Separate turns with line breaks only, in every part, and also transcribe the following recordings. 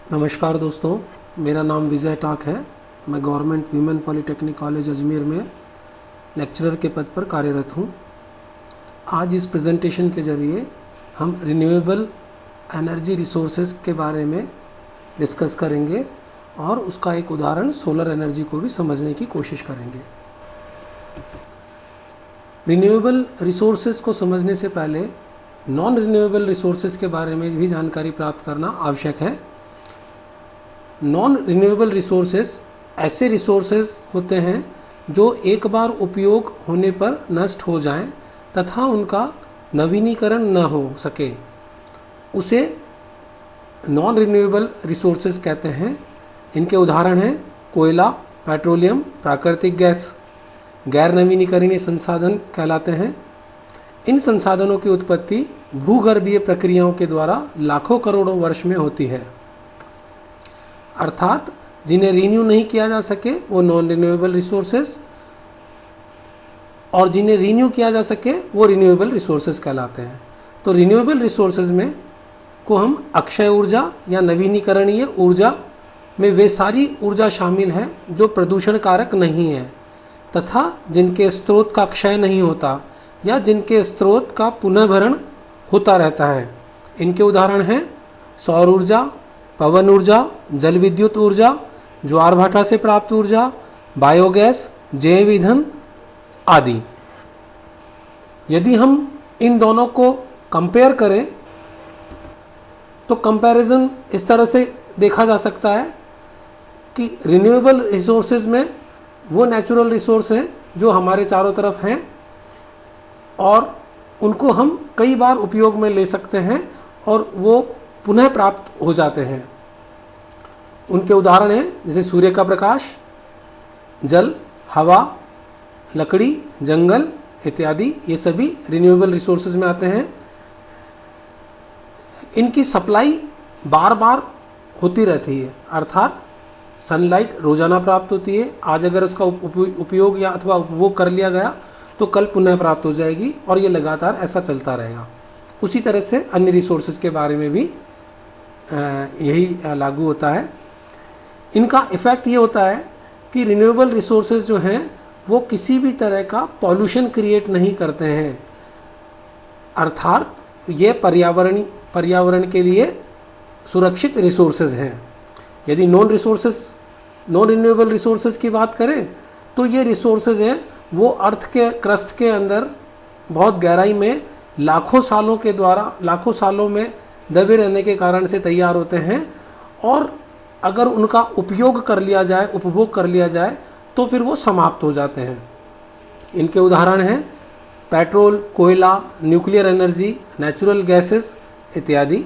नमस्कार दोस्तों, मेरा नाम विजय टाक है। मैं government women polytechnic college Ajmer में लेक्चरर के पद पर कार्यरत हूँ। आज इस प्रेजेंटेशन के ज़रिए हम रिन्यूएबल एनर्जी रिसोर्सेज के बारे में डिस्कस करेंगे और उसका एक उदाहरण सोलर एनर्जी को भी समझने की कोशिश करेंगे। रिन्यूएबल रिसोर्सेज को समझने से पहले नॉन रिन्यूएबल रिसोर्सेज के बारे में भी जानकारी प्राप्त करना आवश्यक है। नॉन रिन्यूएबल रिसोर्सेज ऐसे रिसोर्सेज होते हैं जो एक बार उपयोग होने पर नष्ट हो जाएं तथा उनका नवीनीकरण न हो सके, उसे नॉन रिन्यूएबल रिसोर्सेज कहते हैं। इनके उदाहरण हैं कोयला, पेट्रोलियम, प्राकृतिक गैस। गैर नवीनीकरणीय संसाधन कहलाते हैं। इन संसाधनों की उत्पत्ति भूगर्भीय प्रक्रियाओं के द्वारा लाखों करोड़ों वर्ष में होती है, अर्थात जिन्हें रिन्यू नहीं किया जा सके वो नॉन रिन्यूएबल रिसोर्सेज, और जिन्हें रिन्यू किया जा सके वो रिन्यूएबल रिसोर्सेज कहलाते हैं। तो रिन्यूएबल रिसोर्सेज में को हम अक्षय ऊर्जा या नवीनीकरणीय ऊर्जा में वे सारी ऊर्जा शामिल है जो प्रदूषण कारक नहीं है तथा जिनके स्रोत का क्षय नहीं होता या जिनके स्रोत का पुनर्भरण होता रहता है। इनके उदाहरण हैं सौर ऊर्जा, पवन ऊर्जा, जल विद्युत ऊर्जा, ज्वार भाटा से प्राप्त ऊर्जा, बायोगैस, जैव ईंधन आदि। यदि हम इन दोनों को कंपेयर करें तो कंपैरिजन इस तरह से देखा जा सकता है कि रिन्यूएबल रिसोर्सेज में वो नेचुरल रिसोर्स हैं जो हमारे चारों तरफ हैं और उनको हम कई बार उपयोग में ले सकते हैं और वो पुनः प्राप्त हो जाते हैं। उनके उदाहरण हैं जैसे सूर्य का प्रकाश, जल, हवा, लकड़ी, जंगल इत्यादि। ये सभी रिन्यूएबल रिसोर्सेज में आते हैं। इनकी सप्लाई बार बार होती रहती है, अर्थात सनलाइट रोजाना प्राप्त होती है। आज अगर इसका उपयोग या अथवा उपभोग कर लिया गया तो कल पुनः प्राप्त हो जाएगी और ये लगातार ऐसा चलता रहेगा। उसी तरह से अन्य रिसोर्सेज के बारे में भी यही लागू होता है। इनका इफेक्ट ये होता है कि रिन्यूएबल रिसोर्सेज जो हैं वो किसी भी तरह का पॉल्यूशन क्रिएट नहीं करते हैं, अर्थात ये पर्यावरण के लिए सुरक्षित रिसोर्सेज हैं। यदि नॉन रिन्यूएबल रिसोर्सेज की बात करें तो ये रिसोर्सेज हैं वो अर्थ के क्रस्ट के अंदर बहुत गहराई में लाखों सालों में दबे रहने के कारण से तैयार होते हैं और अगर उनका उपभोग कर लिया जाए तो फिर वो समाप्त हो जाते हैं। इनके उदाहरण हैं पेट्रोल, कोयला, न्यूक्लियर एनर्जी, नेचुरल गैसेस इत्यादि।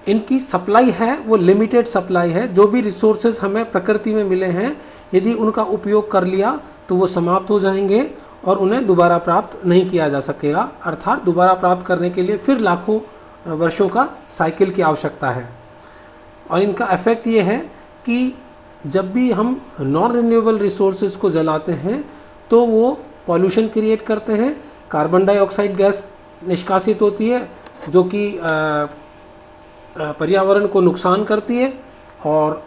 इनकी सप्लाई है वो लिमिटेड सप्लाई है। जो भी रिसोर्सेज हमें प्रकृति में मिले हैं यदि उनका उपयोग कर लिया तो वो समाप्त हो जाएंगे और उन्हें दोबारा प्राप्त नहीं किया जा सकेगा, अर्थात दोबारा प्राप्त करने के लिए फिर लाखों वर्षों का साइकिल की आवश्यकता है। और इनका इफेक्ट ये है कि जब भी हम नॉन रिन्यूएबल रिसोर्सेज को जलाते हैं तो वो पॉल्यूशन क्रिएट करते हैं। कार्बन डाइऑक्साइड गैस निष्कासित होती है जो कि पर्यावरण को नुकसान करती है और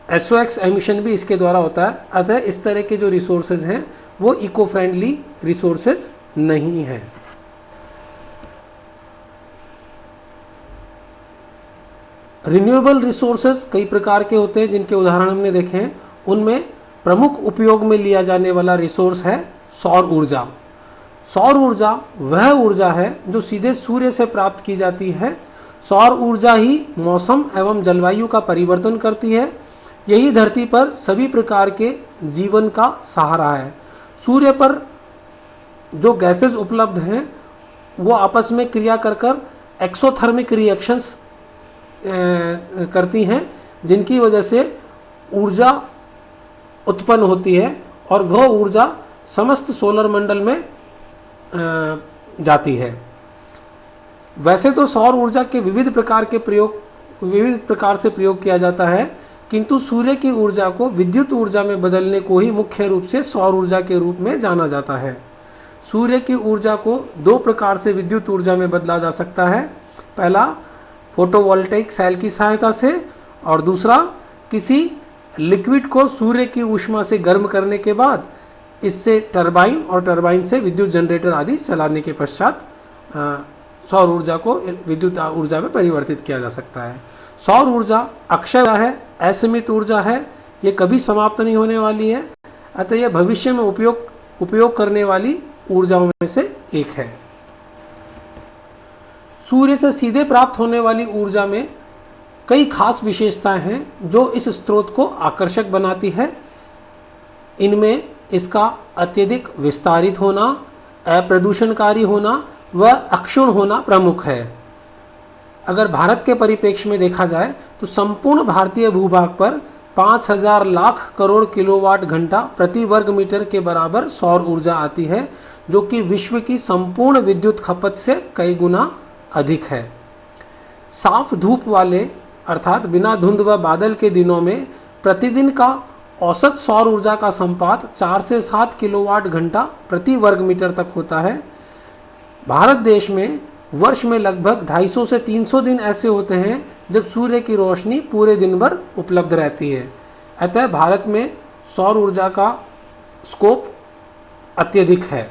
SOx एमिशन भी इसके द्वारा होता है। अतः इस तरह के जो रिसोर्सेज हैं वो इको फ्रेंडली रिसोर्सेज नहीं है। रिन्यूएबल रिसोर्सेज कई प्रकार के होते हैं जिनके उदाहरण हमने देखे हैं। उनमें प्रमुख उपयोग में लिया जाने वाला रिसोर्स है सौर ऊर्जा। सौर ऊर्जा वह ऊर्जा है जो सीधे सूर्य से प्राप्त की जाती है। सौर ऊर्जा ही मौसम एवं जलवायु का परिवर्तन करती है। यही धरती पर सभी प्रकार के जीवन का सहारा है। सूर्य पर जो गैसेस उपलब्ध हैं वो आपस में क्रिया कर एक्सोथर्मिक रिएक्शंस करती हैं जिनकी वजह से ऊर्जा उत्पन्न होती है और वह ऊर्जा समस्त सोलर मंडल में जाती है। वैसे तो सौर ऊर्जा के विविध प्रकार से प्रयोग किया जाता है, किंतु सूर्य की ऊर्जा को विद्युत ऊर्जा में बदलने को ही मुख्य रूप से सौर ऊर्जा के रूप में जाना जाता है। सूर्य की ऊर्जा को दो प्रकार से विद्युत ऊर्जा में बदला जा सकता है। पहला फोटोवोल्टेइक सेल की सहायता से, और दूसरा किसी लिक्विड को सूर्य की ऊष्मा से गर्म करने के बाद इससे टरबाइन और टरबाइन से विद्युत जनरेटर आदि चलाने के पश्चात सौर ऊर्जा को विद्युत ऊर्जा में परिवर्तित किया जा सकता है। सौर ऊर्जा अक्षय है, असीमित ऊर्जा है, ये कभी समाप्त नहीं होने वाली है, अतः यह भविष्य में उपयोग करने वाली ऊर्जाओं में से एक है। सूर्य से सीधे प्राप्त होने वाली ऊर्जा में कई खास विशेषताएं हैं जो इस स्रोत को आकर्षक बनाती है। इनमें इसका अत्यधिक विस्तारित होना, अप्रदूषणकारी होना व अक्षुण होना प्रमुख है। अगर भारत के परिप्रेक्ष्य में देखा जाए तो संपूर्ण भारतीय भूभाग पर 5000 लाख करोड़ किलोवाट घंटा प्रति वर्ग मीटर के बराबर सौर ऊर्जा आती है, जो कि विश्व की संपूर्ण विद्युत खपत से कई गुना अधिक है। साफ धूप वाले अर्थात बिना धुंध व बादल के दिनों में प्रतिदिन का औसत सौर ऊर्जा का संपात 4 से 7 किलोवाट घंटा प्रति वर्ग मीटर तक होता है। भारत देश में वर्ष में लगभग 250 से 300 दिन ऐसे होते हैं जब सूर्य की रोशनी पूरे दिन भर उपलब्ध रहती है। अतः भारत में सौर ऊर्जा का स्कोप अत्यधिक है।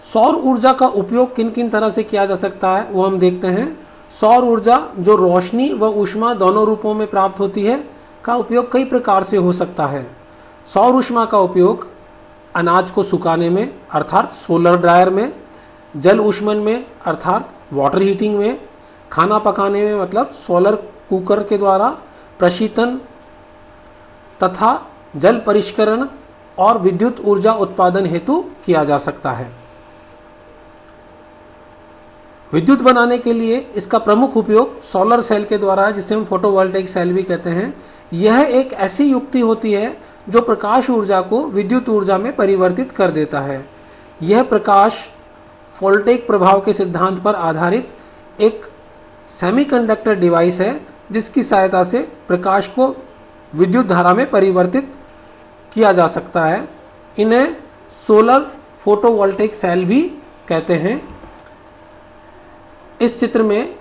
सौर ऊर्जा का उपयोग किन किन तरह से किया जा सकता है वो हम देखते हैं। सौर ऊर्जा जो रोशनी व ऊष्मा दोनों रूपों में प्राप्त होती है का उपयोग कई प्रकार से हो सकता है। सौर ऊष्मा का उपयोग अनाज को सुखाने में अर्थात सोलर ड्रायर में, जल ऊष्मन में अर्थात वाटर हीटिंग में, खाना पकाने में मतलब सोलर कुकर के द्वारा, प्रशीतन तथा जल परिष्करण और विद्युत ऊर्जा उत्पादन हेतु किया जा सकता है। विद्युत बनाने के लिए इसका प्रमुख उपयोग सोलर सेल के द्वारा है, जिसे हम फोटोवोल्टेइक सेल भी कहते हैं। यह एक ऐसी युक्ति होती है जो प्रकाश ऊर्जा को विद्युत ऊर्जा में परिवर्तित कर देता है। यह प्रकाश वोल्टेइक प्रभाव के सिद्धांत पर आधारित एक सेमीकंडक्टर डिवाइस है, जिसकी सहायता से प्रकाश को विद्युत धारा में परिवर्तित किया जा सकता है। इन्हें सोलर फोटोवोल्टेइक सेल भी कहते हैं। इस चित्र में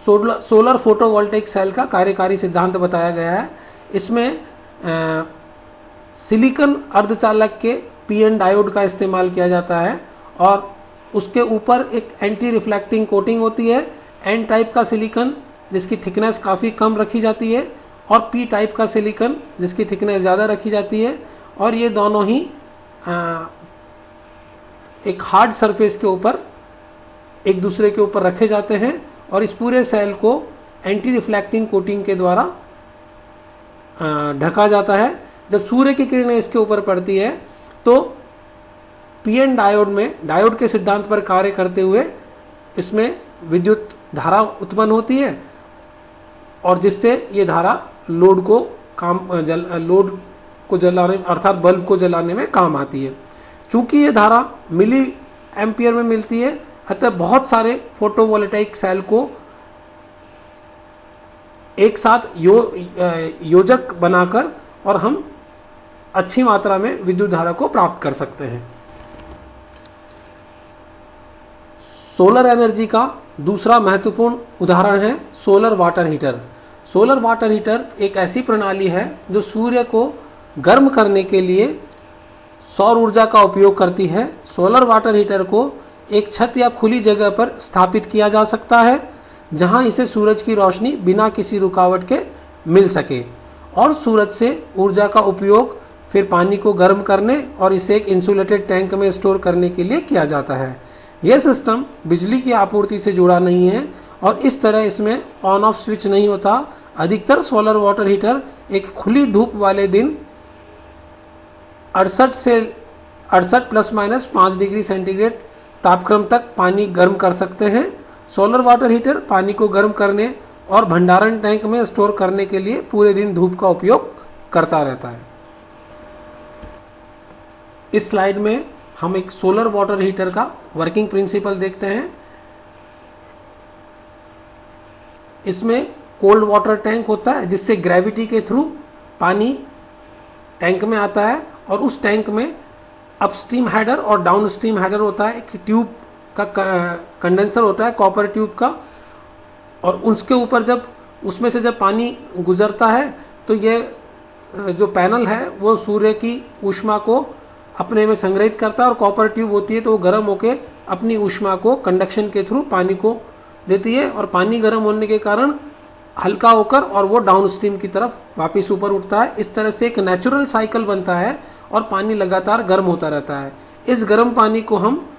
सोलर फोटोवोल्टेइक सेल का कार्यकारी सिद्धांत बताया गया है। इसमें सिलिकॉन अर्धचालक के पीएन डायोड का इस्तेमाल किया जाता है और उसके ऊपर एक एंटी रिफ्लेक्टिंग कोटिंग होती है। एन टाइप का सिलिकॉन जिसकी थिकनेस काफ़ी कम रखी जाती है और पी टाइप का सिलिकॉन जिसकी थिकनेस ज़्यादा रखी जाती है, और ये दोनों ही एक हार्ड सरफेस के ऊपर एक दूसरे के ऊपर रखे जाते हैं और इस पूरे सेल को एंटी रिफ्लेक्टिंग कोटिंग के द्वारा ढका जाता है। जब सूर्य की किरणें इसके ऊपर पड़ती है तो पीएन डायोड में डायोड के सिद्धांत पर कार्य करते हुए इसमें विद्युत धारा उत्पन्न होती है और जिससे ये धारा लोड को जलाने अर्थात बल्ब को जलाने में काम आती है। चूंकि ये धारा मिली एम्पियर में मिलती है, अतः बहुत सारे फोटोवोल्टेइक सेल को एक साथ योजक बनाकर और हम अच्छी मात्रा में विद्युत धारा को प्राप्त कर सकते हैं। सोलर एनर्जी का दूसरा महत्वपूर्ण उदाहरण है solar water heater. Solar water heater एक ऐसी प्रणाली है जो सूर्य को गर्म करने के लिए सौर ऊर्जा का उपयोग करती है। सोलर वाटर हीटर को एक छत या खुली जगह पर स्थापित किया जा सकता है जहां इसे सूरज की रोशनी बिना किसी रुकावट के मिल सके, और सूरज से ऊर्जा का उपयोग फिर पानी को गर्म करने और इसे एक इंसुलेटेड टैंक में स्टोर करने के लिए किया जाता है। यह सिस्टम बिजली की आपूर्ति से जुड़ा नहीं है और इस तरह इसमें ऑन ऑफ स्विच नहीं होता। अधिकतर सोलर वाटर हीटर एक खुली धूप वाले दिन 68 प्लस माइनस 5 डिग्री सेंटीग्रेड तापक्रम तक पानी गर्म कर सकते हैं। सोलर वाटर हीटर पानी को गर्म करने और भंडारण टैंक में स्टोर करने के लिए पूरे दिन धूप का उपयोग करता रहता है। इस स्लाइड में हम एक सोलर वाटर हीटर का वर्किंग प्रिंसिपल देखते हैं। इसमें कोल्ड वाटर टैंक होता है जिससे ग्रेविटी के थ्रू पानी टैंक में आता है और उस टैंक में अपस्ट्रीम हेडर और डाउनस्ट्रीम हेडर होता है। एक ट्यूब का कंडेंसर होता है कॉपर ट्यूब का, और उसके ऊपर जब उसमें से जब पानी गुजरता है तो ये जो पैनल है वो सूर्य की ऊष्मा को अपने में संग्रहित करता है, और कॉपर ट्यूब होती है तो वो गर्म होके अपनी ऊष्मा को कंडक्शन के थ्रू पानी को देती है, और पानी गर्म होने के कारण हल्का होकर और वो डाउन स्ट्रीम की तरफ वापस ऊपर उठता है। इस तरह से एक नेचुरल साइकिल बनता है और पानी लगातार गर्म होता रहता है। इस गर्म पानी को हम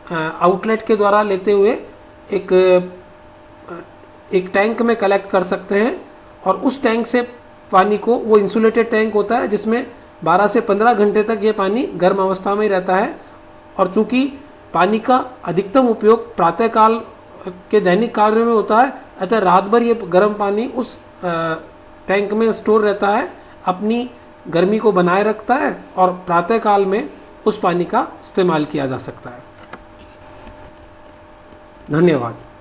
आउटलेट के द्वारा लेते हुए एक टैंक में कलेक्ट कर सकते हैं, और उस टैंक से पानी को, वो इंसुलेटेड टैंक होता है जिसमें 12 से 15 घंटे तक ये पानी गर्म अवस्था में ही रहता है। और चूंकि पानी का अधिकतम उपयोग प्रातःकाल के दैनिक कार्यों में होता है, अतः रात भर ये गर्म पानी उस टैंक में स्टोर रहता है, अपनी गर्मी को बनाए रखता है, और प्रातःकाल में उस पानी का इस्तेमाल किया जा सकता है। धन्यवाद।